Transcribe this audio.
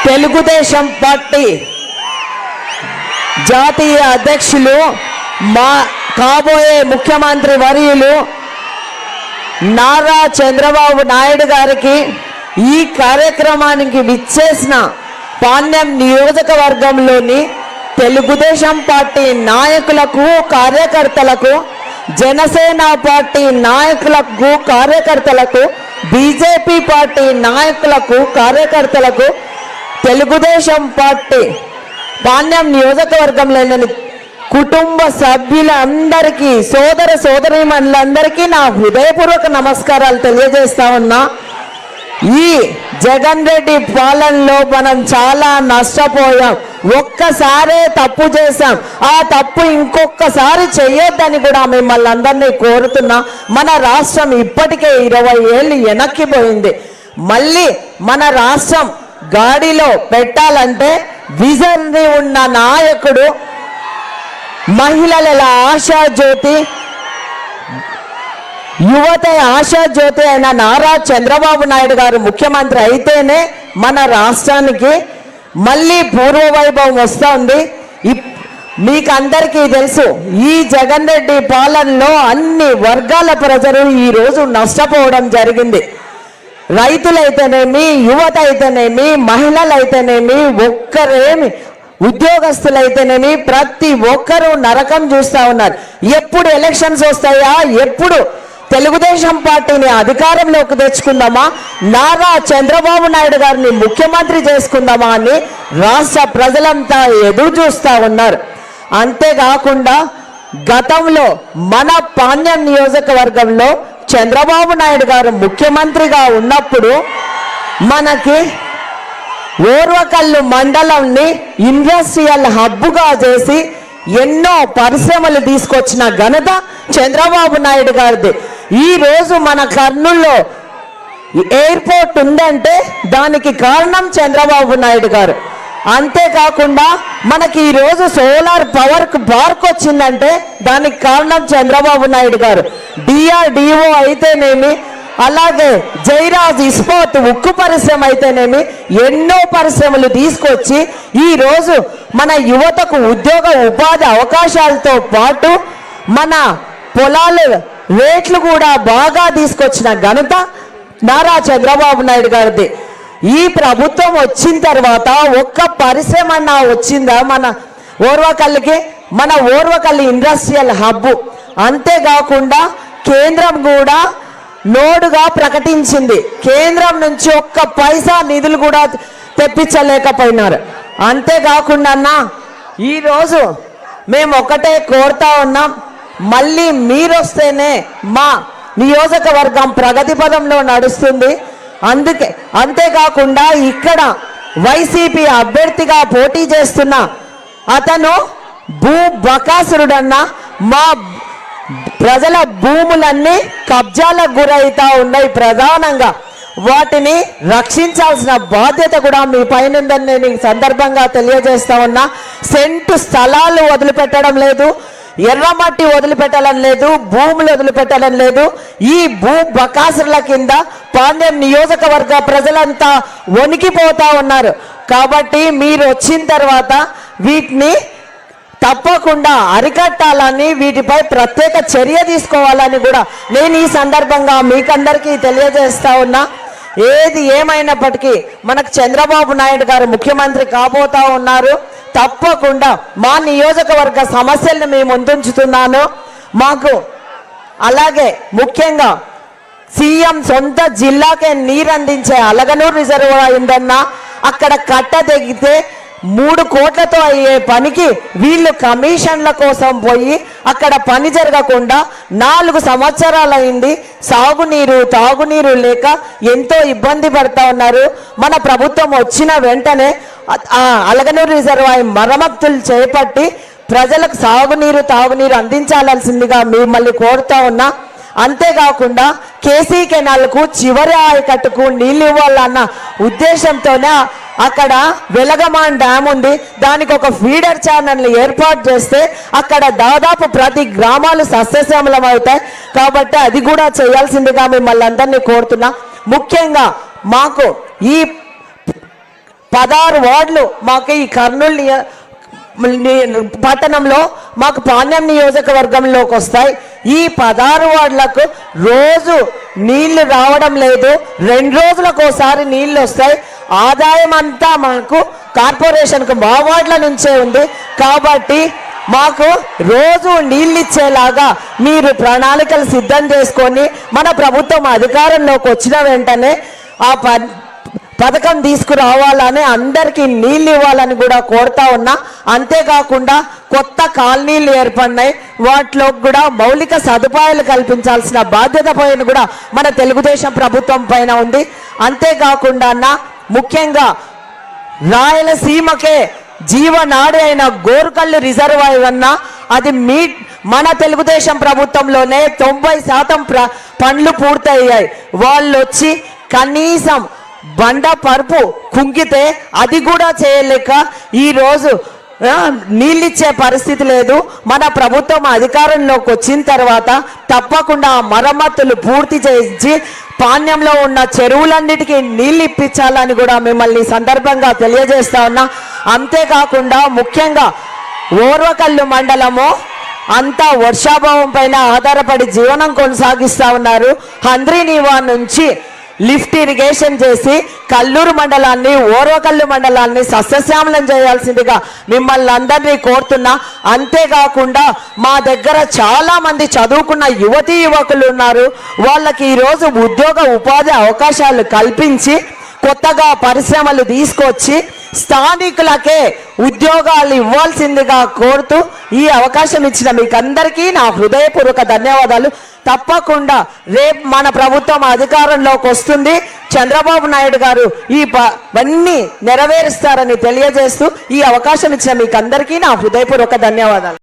Telugu Desam party జాతీయ అధ్యక్షులు మా కాబోయే ముఖ్యమంత్రి వర్యులు నారా చంద్రబాబు నాయుడు గారికి ఈ కార్యక్రమానికి విచ్చేసిన పాణ్యం నియోజకవర్గంలోని తెలుగుదేశం పార్టీ నాయకులకు కార్యకర్తలకు, జనసేన పార్టీ నాయకులకు కార్యకర్తలకు, బీజేపీ పార్టీ నాయకులకు కార్యకర్తలకు, తెలుగుదేశం పార్టీ పాణ్యం నియోజకవర్గంలోని కుటుంబ సభ్యులందరికీ, సోదర సోదరీమణులందరికీ నా హృదయపూర్వక నమస్కారాలు తెలియజేస్తా ఉన్నా. ఈ జగన్ రెడ్డి పాలనలో మనం చాలా నష్టపోయాం. ఒక్కసారే తప్పు చేశాం, ఆ తప్పు ఇంకొకసారి చేయొద్దని కూడా మిమ్మల్ని అందరినీ కోరుతున్నా. మన రాష్ట్రం ఇప్పటికే 20 ఏళ్ళు వెనక్కి పోయింది. మళ్ళీ మన రాష్ట్రం గాడిలో పెట్టాలంటే విజన్ ఉన్న నాయకుడు, మహిళల ఆశాజ్యోతి, యువత ఆశాజ్యోతి అయిన నారా చంద్రబాబు నాయుడు గారు ముఖ్యమంత్రి అయితేనే మన రాష్ట్రానికి మళ్ళీ పూర్వవైభవం వస్తుంది. మీకు అందరికీ తెలుసు, ఈ జగన్ రెడ్డి పాలనలో అన్ని వర్గాల ప్రజలు ఈరోజు నష్టపోవడం జరిగింది. రైతులైతేనేమి, యువత అయితేనేమి, మహిళలైతేనేమి, ఒక్కరేమి ఉద్యోగస్తులైతేనేమి ప్రతి ఒక్కరూ నరకం చూస్తూ ఉన్నారు. ఎప్పుడు ఎలక్షన్స్ వస్తాయా, ఎప్పుడు తెలుగుదేశం పార్టీని అధికారంలోకి తెచ్చుకుందామా, నారా చంద్రబాబు నాయుడు గారిని ముఖ్యమంత్రి చేసుకుందామా అని రాష్ట్ర ప్రజలంతా ఎదురు చూస్తూ ఉన్నారు. అంతేకాకుండా గతంలో మన పాణ్యం నియోజకవర్గంలో చంద్రబాబు నాయుడు గారు ముఖ్యమంత్రిగా ఉన్నప్పుడు మనకి ఓర్వకల్లు మండలంని ఇండస్ట్రియల్ హబ్గా చేసి ఎన్నో పరిశ్రమలు తీసుకొచ్చిన ఘనత చంద్రబాబు నాయుడు గారిది. ఈరోజు మన కర్నూలులో ఎయిర్పోర్ట్ ఉందంటే దానికి కారణం చంద్రబాబు నాయుడు గారు. అంతేకాకుండా మనకి ఈరోజు సోలార్ పవర్ పార్క్ వచ్చిందంటే దానికి కారణం చంద్రబాబు నాయుడు గారు. DRDO అయితేనేమి, అలాగే జైరాజ్ ఇస్పాత్ ఉక్కు పరిశ్రమ అయితేనేమి ఎన్నో పరిశ్రమలు తీసుకొచ్చి ఈరోజు మన యువతకు ఉద్యోగ ఉపాధి అవకాశాలతో పాటు మన పొలాల రేట్లు కూడా బాగా తీసుకొచ్చిన ఘనత నారా చంద్రబాబు నాయుడు గారిది. ఈ ప్రభుత్వం వచ్చిన తర్వాత ఒక్క పరిశ్రమ వచ్చిందా మన ఓర్వకల్లికి? మన ఓర్వకల్లి ఇండస్ట్రియల్ హబ్. అంతేకాకుండా కేంద్రం కూడా నోడుగా ప్రకటించింది. కేంద్రం నుంచి ఒక్క పైసా నిధులు కూడా తెప్పించలేకపోయినారు. అంతేకాకుండా ఈరోజు మేము ఒకటే కోరుతా ఉన్నాం, మళ్ళీ మీరొస్తేనే మా నియోజకవర్గం ప్రగతి పదంలో నడుస్తుంది. అంతేకాకుండా ఇక్కడ వైసీపీ అభ్యర్థిగా పోటీ చేస్తున్న అతను బకాసురుడన్న మా ప్రజల భూములన్నీ కబ్జాలకు గురవుతా ఉన్నాయి. ప్రధానంగా వాటిని రక్షించాల్సిన బాధ్యత కూడా మీ పైన ఉందని నేను ఈ సందర్భంగా తెలియజేస్తా ఉన్నా. సెంటు స్థలాలు వదిలిపెట్టడం లేదు, ఎర్రమట్టి వదిలిపెట్టడం లేదు, భూములు వదిలిపెట్టడం లేదు. ఈ బకాసురుల కింద పాణ్యం నియోజకవర్గ ప్రజలంతా వణికిపోతా ఉన్నారు. కాబట్టి మీరు వచ్చిన తర్వాత వీటిని తప్పకుండా అరికట్టాలని, వీటిపై ప్రత్యేక చర్య తీసుకోవాలని కూడా నేను ఈ సందర్భంగా మీకందరికీ తెలియజేస్తా ఉన్నా. ఏది ఏమైనప్పటికీ మనకు చంద్రబాబు నాయుడు గారు ముఖ్యమంత్రి కాబోతా ఉన్నారు. తప్పకుండా మా నియోజకవర్గ సమస్యలను మేము ముందుంచుతున్నాను. మాకు అలాగే ముఖ్యంగా సీఎం సొంత జిల్లాకే నీరు అందించే అలగనూరు రిజర్వాయర్ ఉందన్నా, అక్కడ కట్ట తెగితే 3 కోట్లతో అయ్యే పనికి వీళ్ళు కమిషన్ల కోసం పోయి అక్కడ పని జరగకుండా 4 సంవత్సరాలైంది. సాగునీరు తాగునీరు లేక ఎంతో ఇబ్బంది పడతా ఉన్నారు. మన ప్రభుత్వం వచ్చిన వెంటనే అలగనూరు రిజర్వాయర్ మరమ్మతులు చేపట్టి ప్రజలకు సాగునీరు తాగునీరు అందించాల్సిందిగా మిమ్మల్ని కోరుతా ఉన్నా. అంతేకాకుండా కేసీ కెనాల్కు చివరి ఆయకట్టుకు నీళ్ళు ఇవ్వాలన్న ఉద్దేశంతోనే అక్కడ వెలగమాన్ డ్యామ్ ఉంది, దానికి ఒక ఫీడర్ ఛానల్ని ఏర్పాటు చేస్తే అక్కడ దాదాపు ప్రతి గ్రామాలు సస్యశ్యామలం అవుతాయి. కాబట్టి అది కూడా చేయాల్సిందిగా మిమ్మల్ని అందరినీ కోరుతున్నా. ముఖ్యంగా మాకు ఈ 16 వార్డులు మాకు ఈ కర్నూలు పట్టణంలో మాకు పాణ్యం నియోజకవర్గంలోకి వస్తాయి. ఈ 16 వార్డులకు రోజు నీళ్లు రావడం లేదు. 2 రోజులకు ఒకసారి నీళ్లు వస్తాయి. ఆదాయం అంతా మాకు కార్పొరేషన్కు మా వార్డుల నుంచే ఉంది. కాబట్టి మాకు రోజు నీళ్ళు ఇచ్చేలాగా మీరు ప్రణాళికలు సిద్ధం చేసుకొని మన ప్రభుత్వం అధికారంలోకి వచ్చిన వెంటనే ఆ పథకం తీసుకురావాలని అందరికీ నీళ్ళు ఇవ్వాలని కూడా కోరుతా ఉన్నా. అంతేకాకుండా కొత్త కాలనీలు ఏర్పడినాయి, వాటిలో కూడా మౌలిక సదుపాయాలు కల్పించాల్సిన బాధ్యత పైన కూడా మన తెలుగుదేశం ప్రభుత్వం పైన ఉంది. అంతేకాకుండా ముఖ్యంగా రాయలసీమకే జీవనాడి అయిన గోరుకల్లు రిజర్వాయర్ అన్న అది మన తెలుగుదేశం ప్రభుత్వంలోనే 90% పనులు పూర్తయ్యాయి. వాళ్ళు వచ్చి కనీసం బండ పరుపు కుంగితే అది కూడా చేయలేక ఈరోజు నీళ్ళిచ్చే పరిస్థితి లేదు. మన ప్రభుత్వం అధికారంలోకి వచ్చిన తర్వాత తప్పకుండా మరమ్మతులు పూర్తి చేయించి పాణ్యంలో ఉన్న చెరువులన్నిటికీ నీళ్ళు ఇప్పించాలని కూడా మిమ్మల్ని సందర్భంగా తెలియజేస్తా ఉన్నా. అంతేకాకుండా ముఖ్యంగా ఓర్వకల్లు మండలము అంతా వర్షాభావం పైన ఆధారపడి జీవనం కొనసాగిస్తూ ఉన్నారు. హంద్రీనీవా నుంచి లిఫ్ట్ ఇరిగేషన్ చేసి కల్లూరు మండలాన్ని ఓర్వకల్లు మండలాన్ని సస్యశ్యామలం చేయాల్సిందిగా మిమ్మల్ని అందరినీ కోరుతున్నా. అంతేకాకుండా మా దగ్గర చాలా మంది చదువుకున్న యువతీ యువకులు ఉన్నారు. వాళ్ళకి ఈరోజు ఉద్యోగ ఉపాధి అవకాశాలు కల్పించి కొత్తగా పరిశ్రమలు తీసుకొచ్చి స్థానికులకే ఉద్యోగాలు ఇవ్వాల్సిందిగా కోరుతూ ఈ అవకాశం ఇచ్చిన మీకందరికీ నా హృదయపూర్వక ధన్యవాదాలు. తప్పకుండా రేపు మన ప్రభుత్వం అధికారంలోకి వస్తుంది. చంద్రబాబు నాయుడు గారు ఇవన్నీ నెరవేరుస్తారని తెలియజేస్తూ ఈ అవకాశం ఇచ్చిన మీకందరికీ నా హృదయపూర్వక ధన్యవాదాలు.